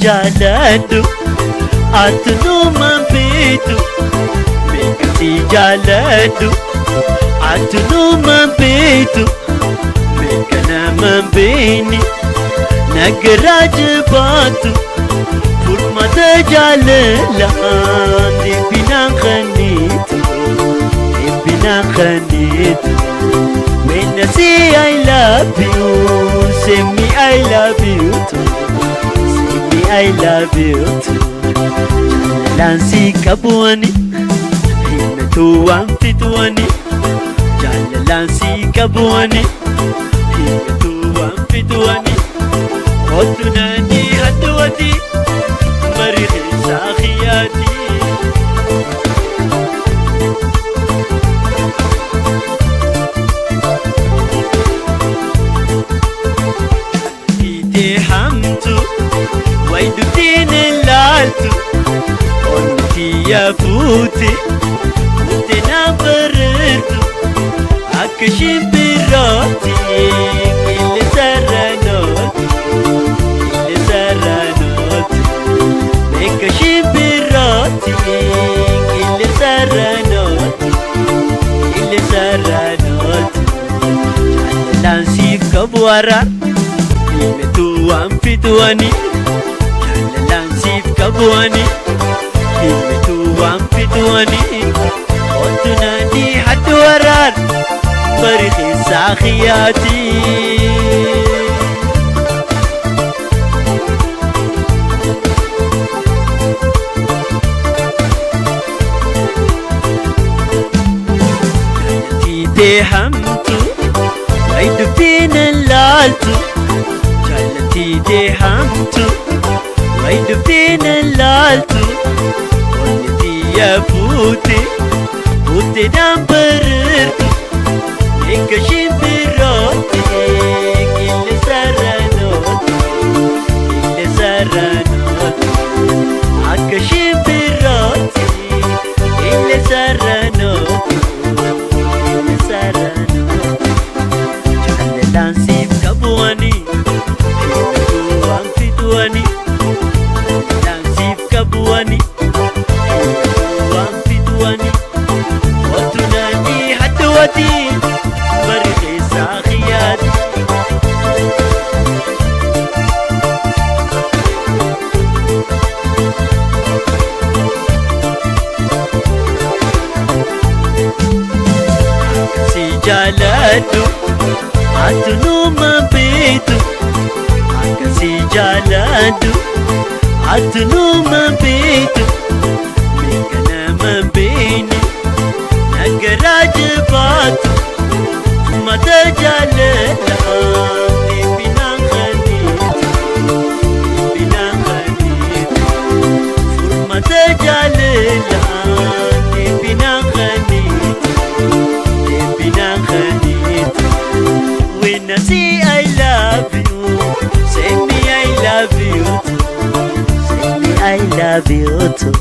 jaalladhu atunumaan beektu meeqatti jaalladhu atunumaan beektu meeqa namaan beekni nagaraa jabaatu furmaata jaalalaan dhibbinaan qanniitu when I say I love you, say me I love you too. Say me I love you too. Jalalansi kabuani, himatu amfituani. Jalalansi kabuani, himatu amfituani. Otunani hatuati, marihi sakhiyati. ويدتين اللالتو قلتي يا فوتي وتنبرتو أكشين براتي اللي سرانوتي مكشين براتي اللي سرانوتي جاللانسي كبوارا يمتو أنفدواني jalalansi kabuani himatu amfituani otunani hatuarar barihi sakhiyati jalati dehamtu waidubina laltu jalati dehamtu ويدفين اللالتو والتي يا فوتي نمبرتو يكشين براتي اللي سرانوتي عكشين براتي اللي سرانوتي جاللانسي بكبواني وانفدواني kabuani wamfidwani watunani hatuati barihi sakhiyati si jaalladhu atunumaan beektu akkasi jaalladhu atunumaan beektu meeqa namaan beekni nagaraa jabaatu furmaata jaalalaan dhibbinaan qanniitu furmaata jaalalaan dhibbinaan qanniitu when I say I love you, say me I love you too. I love you too.